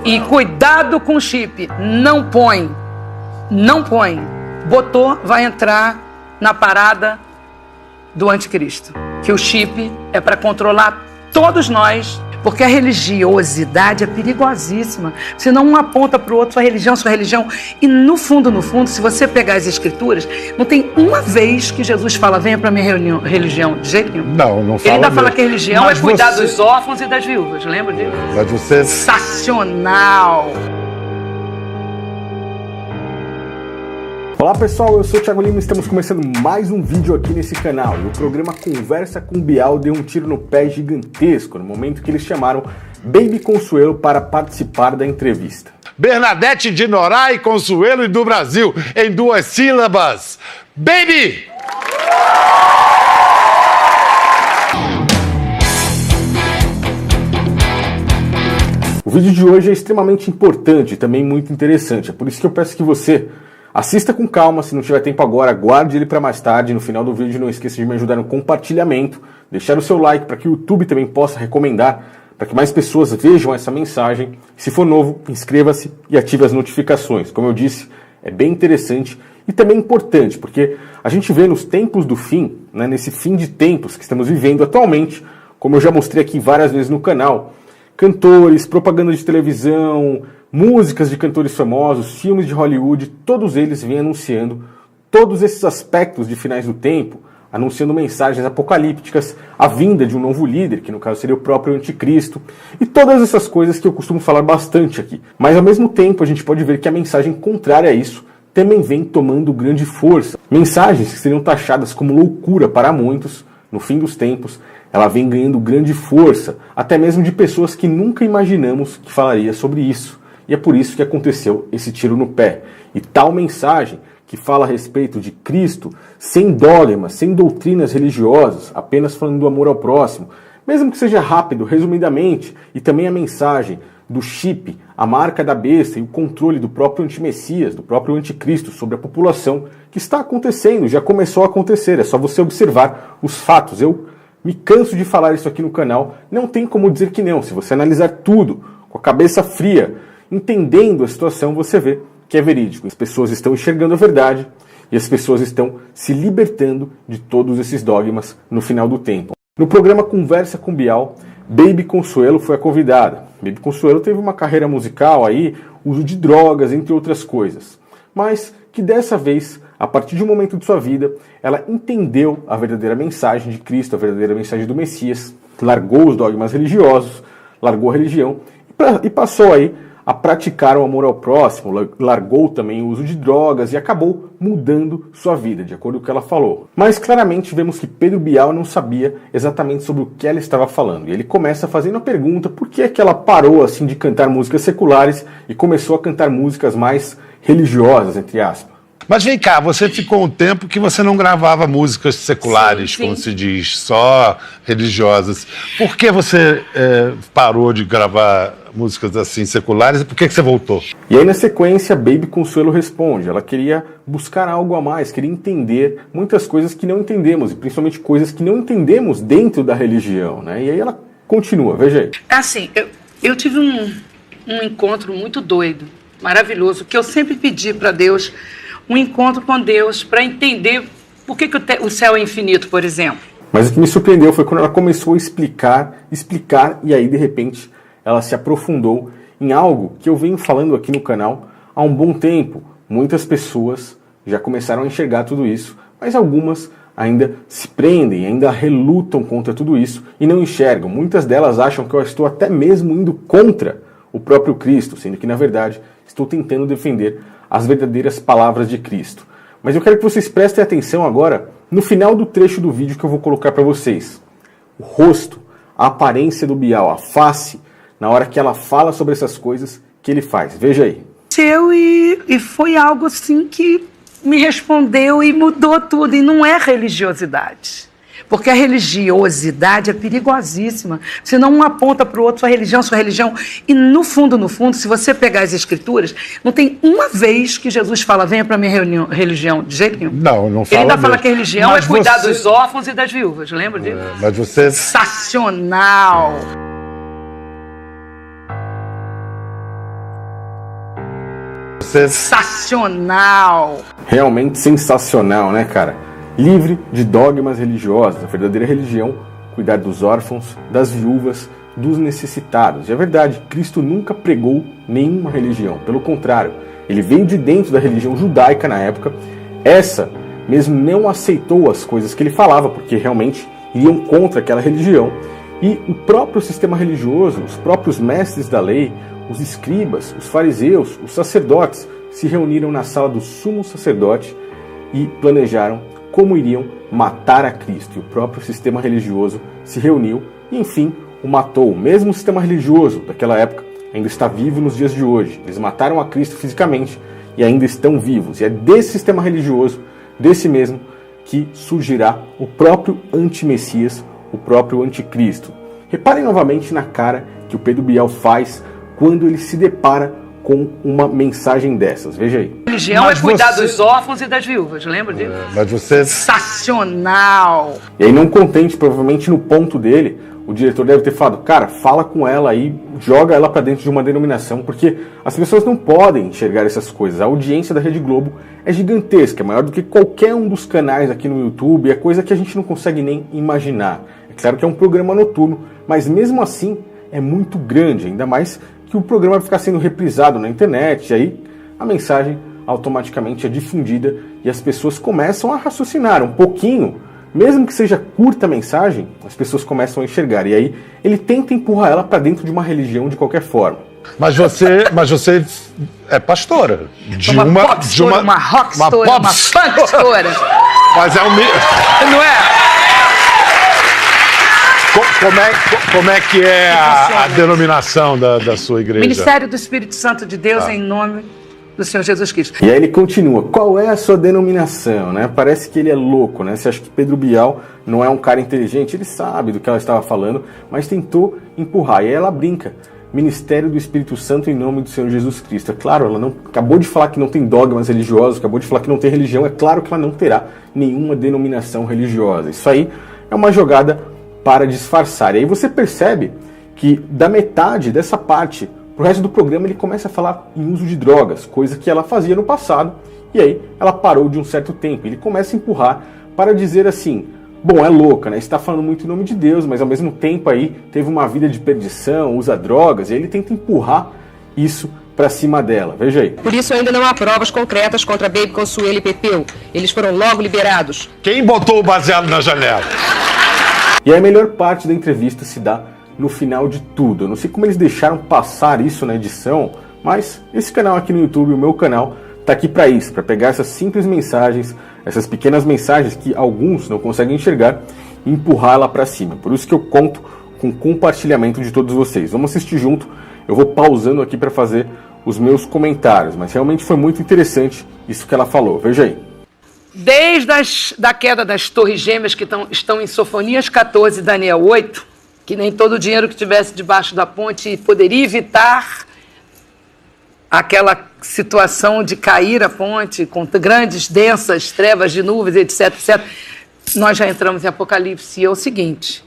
E cuidado com o chip. Não põe. Não põe. Botou, vai entrar na parada do anticristo. Que o chip é para controlar todos nós. Porque a religiosidade é perigosíssima. Senão um aponta para o outro, sua religião. E no fundo, se você pegar as escrituras, não tem uma vez que Jesus fala, venha para minha religião, de jeito nenhum. Não fala. Ele ainda fala que a religião mas é cuidar dos órfãos e das viúvas, lembra disso? Mas você... Sensacional! Olá pessoal, eu sou o Thiago Lima e estamos começando mais um vídeo aqui nesse canal. E o programa Conversa com Bial deu um tiro no pé gigantesco no momento que eles chamaram Baby Consuelo para participar da entrevista. Bernadette de Noronha e Consuelo do Brasil, em 2 sílabas. Baby! O vídeo de hoje é extremamente importante e também muito interessante. É por isso que eu peço que você assista com calma, se não tiver tempo agora, guarde ele para mais tarde. No final do vídeo não esqueça de me ajudar no compartilhamento, deixar o seu like para que o YouTube também possa recomendar, para que mais pessoas vejam essa mensagem. Se for novo, inscreva-se e ative as notificações. Como eu disse, é bem interessante e também importante, porque a gente vê nos tempos do fim, né, nesse fim de tempos que estamos vivendo atualmente, como eu já mostrei aqui várias vezes no canal, cantores, propaganda de televisão, músicas de cantores famosos, filmes de Hollywood, todos eles vêm anunciando todos esses aspectos de finais do tempo, anunciando mensagens apocalípticas, a vinda de um novo líder, que no caso seria o próprio anticristo, e todas essas coisas que eu costumo falar bastante aqui. Mas ao mesmo tempo a gente pode ver que a mensagem contrária a isso também vem tomando grande força. Mensagens que seriam taxadas como loucura para muitos, no fim dos tempos, ela vem ganhando grande força, até mesmo de pessoas que nunca imaginamos que falaria sobre isso. E é por isso que aconteceu esse tiro no pé. E tal mensagem que fala a respeito de Cristo, sem dogmas, sem doutrinas religiosas, apenas falando do amor ao próximo, mesmo que seja rápido, resumidamente, e também a mensagem do chip, a marca da besta e o controle do próprio antimessias, do próprio anticristo sobre a população, que está acontecendo, já começou a acontecer, é só você observar os fatos. Eu me canso de falar isso aqui no canal, não tem como dizer que não. Se você analisar tudo com a cabeça fria, entendendo a situação, você vê que é verídico. As pessoas estão enxergando a verdade e as pessoas estão se libertando de todos esses dogmas no final do tempo. No programa Conversa com Bial, Baby Consuelo foi a convidada. Baby Consuelo teve uma carreira musical aí, uso de drogas, entre outras coisas. Mas que dessa vez, a partir de um momento de sua vida, ela entendeu a verdadeira mensagem de Cristo, a verdadeira mensagem do Messias, largou os dogmas religiosos, largou a religião e passou aí a praticar o amor ao próximo, largou também o uso de drogas e acabou mudando sua vida, de acordo com o que ela falou. Mas claramente vemos que Pedro Bial não sabia exatamente sobre o que ela estava falando. E ele começa fazendo a pergunta por que é que ela parou assim de cantar músicas seculares e começou a cantar músicas mais religiosas, entre aspas. Mas vem cá, você ficou um tempo que você não gravava músicas seculares, sim. como se diz, só religiosas. Por que você parou de gravar músicas assim seculares e por que você voltou? E aí na sequência, Baby Consuelo responde. Ela queria buscar algo a mais, queria entender muitas coisas que não entendemos, e principalmente coisas que não entendemos dentro da religião, né? E aí ela continua, veja aí. Assim, eu tive um encontro muito doido, maravilhoso, que eu sempre pedi para Deus, um encontro com Deus, para entender por que o céu é infinito, por exemplo. Mas o que me surpreendeu foi quando ela começou a explicar, e aí de repente ela se aprofundou em algo que eu venho falando aqui no canal há um bom tempo. Muitas pessoas já começaram a enxergar tudo isso, mas algumas ainda se prendem, ainda relutam contra tudo isso e não enxergam. Muitas delas acham que eu estou até mesmo indo contra o próprio Cristo, sendo que na verdade estou tentando defender as verdadeiras palavras de Cristo. Mas eu quero que vocês prestem atenção agora no final do trecho do vídeo que eu vou colocar para vocês. O rosto, a aparência do Bial, a face, na hora que ela fala sobre essas coisas que ele faz. Veja aí. E foi algo assim que me respondeu e mudou tudo. E não é religiosidade. Porque a religiosidade é perigosíssima. Senão um aponta para o outro, sua religião. E no fundo, se você pegar as escrituras, não tem uma vez que Jesus fala, venha para minha religião, de jeito nenhum. Não fala. Ele ainda mesmo. fala que a religião Mas é cuidar você... dos órfãos e das viúvas, lembra disso? Mas você... Sensacional! você... Sensacional! Realmente sensacional, né, cara? Livre de dogmas religiosos. A verdadeira religião, cuidar dos órfãos, das viúvas, dos necessitados. E é verdade, Cristo nunca pregou nenhuma religião. Pelo contrário, ele veio de dentro da religião judaica na época. Essa mesmo não aceitou as coisas que ele falava, porque realmente iriam contra aquela religião. E o próprio sistema religioso, os próprios mestres da lei, os escribas, os fariseus, os sacerdotes, se reuniram na sala do sumo sacerdote e planejaram como iriam matar a Cristo. E o próprio sistema religioso se reuniu e, enfim, o matou. O mesmo sistema religioso daquela época ainda está vivo nos dias de hoje. Eles mataram a Cristo fisicamente e ainda estão vivos. E é desse sistema religioso, desse mesmo, que surgirá o próprio antimessias, o próprio anticristo. Reparem novamente na cara que o Pedro Bial faz quando ele se depara com uma mensagem dessas. Veja aí. A religião é cuidar dos órfãos e das viúvas, lembra disso? Mas você... Sensacional! E aí, não contente, provavelmente no ponto dele, o diretor deve ter falado, cara, fala com ela aí, joga ela para dentro de uma denominação, porque as pessoas não podem enxergar essas coisas. A audiência da Rede Globo é gigantesca, é maior do que qualquer um dos canais aqui no YouTube, é coisa que a gente não consegue nem imaginar. É claro que é um programa noturno, mas mesmo assim é muito grande, ainda mais que o programa vai ficar sendo reprisado na internet, e aí a mensagem automaticamente é difundida e as pessoas começam a raciocinar um pouquinho. Mesmo que seja curta a mensagem, as pessoas começam a enxergar. E aí ele tenta empurrar ela para dentro de uma religião de qualquer forma. Mas você é pastora. Uma rockstora, uma punktora. Mas é um... Não é? Como é que é a denominação da sua igreja? Ministério do Espírito Santo de Deus, em nome do Senhor Jesus Cristo. E aí ele continua, qual é a sua denominação, né? Parece que ele é louco, né? Você acha que Pedro Bial não é um cara inteligente? Ele sabe do que ela estava falando, mas tentou empurrar. E aí ela brinca, Ministério do Espírito Santo em nome do Senhor Jesus Cristo. É claro, ela não acabou de falar que não tem dogmas religiosos, acabou de falar que não tem religião, é claro que ela não terá nenhuma denominação religiosa. Isso aí é uma jogada para disfarçar. E aí você percebe que da metade dessa parte pro resto do programa ele começa a falar em uso de drogas, coisa que ela fazia no passado, e aí ela parou de um certo tempo. Ele começa a empurrar para dizer assim, bom, é louca, né? Está falando muito em nome de Deus, mas ao mesmo tempo aí teve uma vida de perdição, usa drogas, e aí ele tenta empurrar isso para cima dela. Veja aí. Por isso ainda não há provas concretas contra Baby Consuelo e Pepeu. Eles foram logo liberados. Quem botou o baseado na janela? E a melhor parte da entrevista se dá no final de tudo. Eu não sei como eles deixaram passar isso na edição, mas esse canal aqui no YouTube, o meu canal, tá aqui para isso, para pegar essas simples mensagens, essas pequenas mensagens que alguns não conseguem enxergar e empurrá-la para cima. Por isso que eu conto com o compartilhamento de todos vocês. Vamos assistir junto. Eu vou pausando aqui para fazer os meus comentários, mas realmente foi muito interessante isso que ela falou. Veja aí. Desde da queda das torres gêmeas que estão em Sofonias 14 e Daniel 8, que nem todo o dinheiro que tivesse debaixo da ponte poderia evitar aquela situação de cair a ponte com grandes, densas trevas de nuvens, etc, etc. Nós já entramos em Apocalipse e é o seguinte.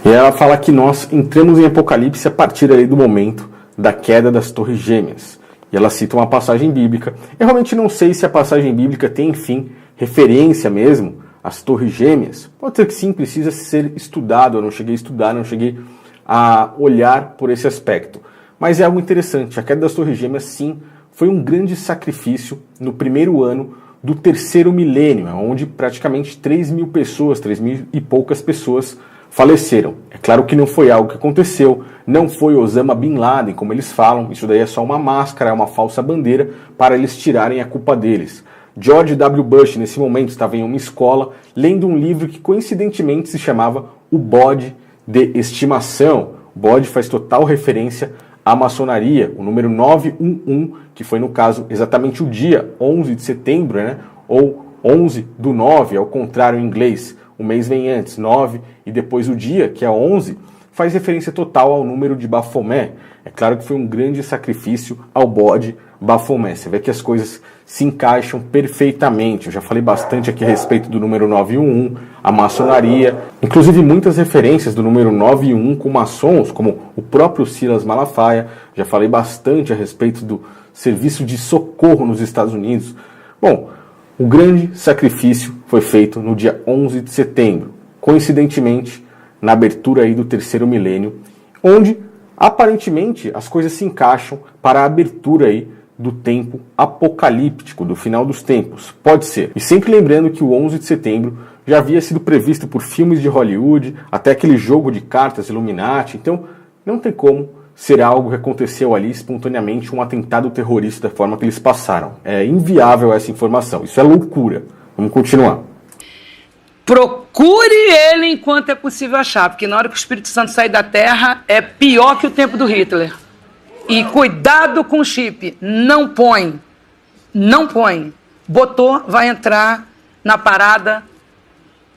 E ela fala que nós entramos em Apocalipse a partir ali do momento da queda das torres gêmeas. E ela cita uma passagem bíblica. Eu realmente não sei se a passagem bíblica tem, enfim, referência mesmo às torres gêmeas. Pode ser que sim, precisa ser estudado. Eu não cheguei a estudar, não cheguei a olhar por esse aspecto. Mas é algo interessante. A queda das torres gêmeas, sim, foi um grande sacrifício no primeiro ano do terceiro milênio, onde praticamente 3.000 pessoas, 3.000 e poucas pessoas faleceram. É claro que não foi algo que aconteceu, não foi Osama Bin Laden, como eles falam, isso daí é só uma máscara, é uma falsa bandeira para eles tirarem a culpa deles. George W. Bush, nesse momento, estava em uma escola, lendo um livro que coincidentemente se chamava O Bode de Estimação. O bode faz total referência à maçonaria, o número 911, que foi no caso exatamente o dia 11 de setembro, né? Ou 11/9, ao contrário em inglês, o mês vem antes, 9, e depois o dia, que é 11, faz referência total ao número de Bafomé. É claro que foi um grande sacrifício ao bode Bafomé. Você vê que as coisas se encaixam perfeitamente. Eu já falei bastante aqui a respeito do número 911, a maçonaria, inclusive muitas referências do número 911 com maçons, como o próprio Silas Malafaia. Já falei bastante a respeito do serviço de socorro nos Estados Unidos. Bom, o grande sacrifício foi feito no dia 11 de setembro, coincidentemente na abertura aí do terceiro milênio, onde aparentemente as coisas se encaixam para a abertura aí do tempo apocalíptico, do final dos tempos. Pode ser. E sempre lembrando que o 11 de setembro já havia sido previsto por filmes de Hollywood, até aquele jogo de cartas Illuminati, então não tem como ser algo que aconteceu ali espontaneamente, um atentado terrorista da forma que eles passaram. É inviável essa informação, isso é loucura. Vamos continuar. Procure ele enquanto é possível achar, porque na hora que o Espírito Santo sair da Terra é pior que o tempo do Hitler. E cuidado com o chip, não põe. Botou, vai entrar na parada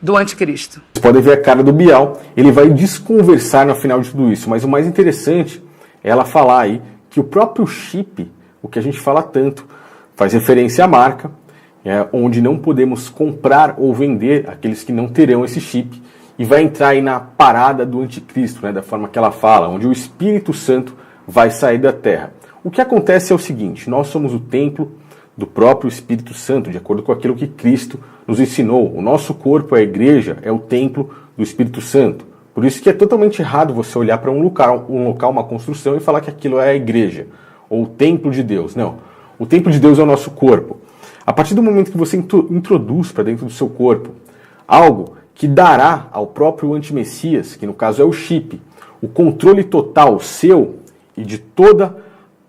do anticristo. Vocês podem ver a cara do Bial, ele vai desconversar no final de tudo isso, mas o mais interessante é ela falar aí que o próprio chip, o que a gente fala tanto, faz referência à marca, onde não podemos comprar ou vender aqueles que não terão esse chip, e vai entrar aí na parada do anticristo, né, da forma que ela fala, onde o Espírito Santo vai sair da terra. O que acontece é o seguinte: nós somos o templo do próprio Espírito Santo, de acordo com aquilo que Cristo nos ensinou. O nosso corpo, a igreja, é o templo do Espírito Santo. Por isso que é totalmente errado você olhar para um local, uma construção, e falar que aquilo é a igreja, ou o templo de Deus. Não. O templo de Deus é o nosso corpo. A partir do momento que você introduz para dentro do seu corpo algo que dará ao próprio antimessias, que no caso é o chip, o controle total seu e de toda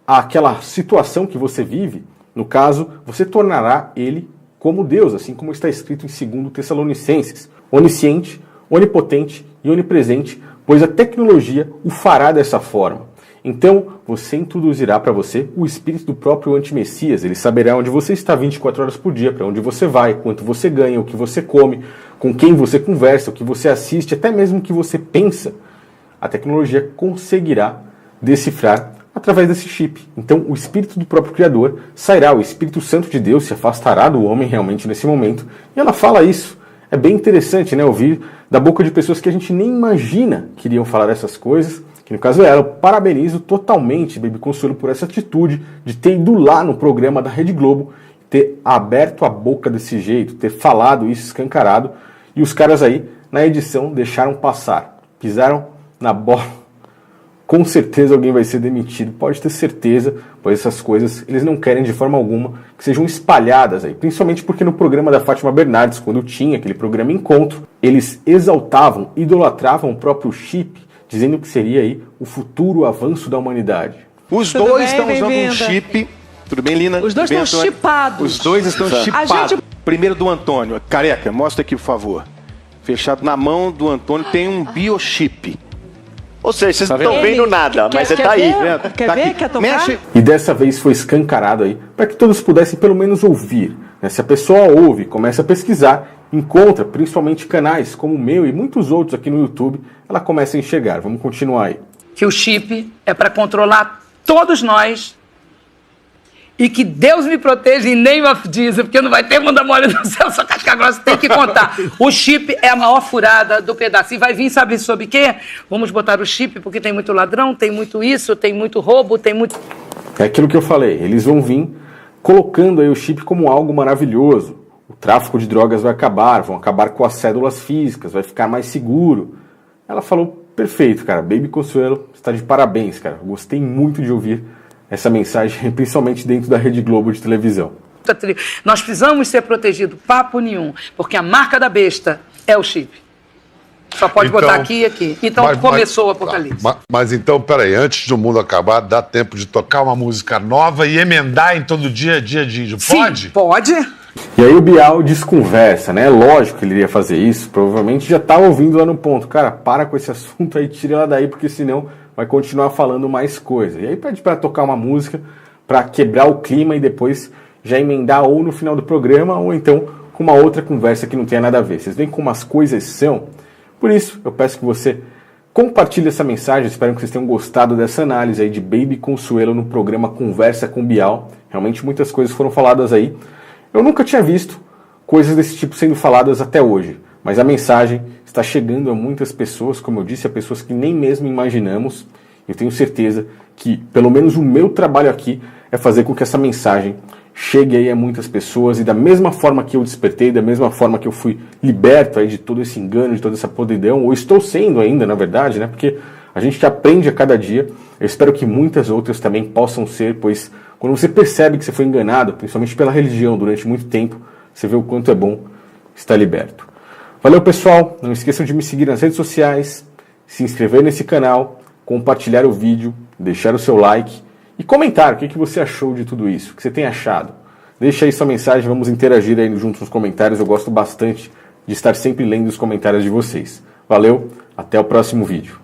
aquela situação que você vive, no caso, você tornará ele como Deus, assim como está escrito em 2 Tessalonicenses, onisciente, onipotente e onipresente, pois a tecnologia o fará dessa forma. Então, você introduzirá para você o espírito do próprio antimessias. Ele saberá onde você está 24 horas por dia, para onde você vai, quanto você ganha, o que você come, com quem você conversa, o que você assiste, até mesmo o que você pensa. A tecnologia conseguirá decifrar através desse chip. Então, o espírito do próprio Criador sairá, o Espírito Santo de Deus se afastará do homem realmente nesse momento. E ela fala isso. É bem interessante, né, ouvir da boca de pessoas que a gente nem imagina que iriam falar essas coisas, que no caso é ela. Eu parabenizo totalmente Baby Consuelo por essa atitude de ter ido lá no programa da Rede Globo, ter aberto a boca desse jeito, ter falado isso escancarado, e os caras aí, na edição, deixaram passar, pisaram na bola. Com certeza alguém vai ser demitido, pode ter certeza, pois essas coisas eles não querem de forma alguma que sejam espalhadas aí, principalmente porque no programa da Fátima Bernardes, quando tinha aquele programa Encontro, eles exaltavam, idolatravam o próprio chip, dizendo que seria aí o futuro avanço da humanidade. Os dois estão usando um chip. Tudo bem, Lina? Os dois estão chipados. Os dois estão chipados. Primeiro do Antônio. Careca, mostra aqui, por favor. Fechado na mão do Antônio tem um biochip. Ou seja, vocês não estão vendo nada, mas você tá aí. Quer ver? Quer tocar? Mexe. E dessa vez foi escancarado aí, para que todos pudessem pelo menos ouvir. Né? Se a pessoa ouve, começa a pesquisar, encontra principalmente canais como o meu e muitos outros aqui no YouTube, ela começa a enxergar. Vamos continuar aí. Que o chip é para controlar todos nós e que Deus me proteja em name of Jesus, porque não vai ter bunda mole no céu, só casca grossa, tem que contar. O chip é a maior furada do pedaço. E vai vir, sabe sobre o quê? Vamos botar o chip porque tem muito ladrão, tem muito isso, tem muito roubo, tem muito... É aquilo que eu falei, eles vão vir colocando aí o chip como algo maravilhoso. O tráfico de drogas vai acabar, vão acabar com as cédulas físicas, vai ficar mais seguro. Ela falou perfeito, cara. Baby Consuelo está de parabéns, cara. Eu gostei muito de ouvir essa mensagem, principalmente dentro da Rede Globo de televisão. Nós precisamos ser protegidos, papo nenhum, porque a marca da besta é o chip. Só pode botar aqui e aqui. Então começou o apocalipse. Mas então, peraí, antes do mundo acabar, dá tempo de tocar uma música nova e emendar em todo dia de índio. Pode? Sim, pode. E aí o Bial desconversa, né? Lógico que ele iria fazer isso, provavelmente já estava ouvindo lá no ponto. Cara, para com esse assunto aí, tira ela daí, porque senão vai continuar falando mais coisa. E aí pede para tocar uma música, para quebrar o clima e depois já emendar ou no final do programa, ou então com uma outra conversa que não tenha nada a ver. Vocês veem como as coisas são? Por isso, eu peço que você Compartilhe essa mensagem, espero que vocês tenham gostado dessa análise aí de Baby Consuelo no programa Conversa com Bial. Realmente muitas coisas foram faladas aí. Eu nunca tinha visto coisas desse tipo sendo faladas até hoje, mas a mensagem está chegando a muitas pessoas, como eu disse, a pessoas que nem mesmo imaginamos. Eu tenho certeza que, pelo menos o meu trabalho aqui, é fazer com que essa mensagem chegue aí a muitas pessoas, e da mesma forma que eu despertei, da mesma forma que eu fui liberto aí de todo esse engano, de toda essa podridão, ou estou sendo ainda, na verdade, né? Porque a gente aprende a cada dia. Eu espero que muitas outras também possam ser, pois quando você percebe que você foi enganado, principalmente pela religião, durante muito tempo, você vê o quanto é bom estar liberto. Valeu, pessoal. Não esqueçam de me seguir nas redes sociais, se inscrever nesse canal, compartilhar o vídeo, deixar o seu like e comentar o que você achou de tudo isso, o que você tem achado. Deixa aí sua mensagem, vamos interagir aí juntos nos comentários. Eu gosto bastante de estar sempre lendo os comentários de vocês. Valeu, até o próximo vídeo.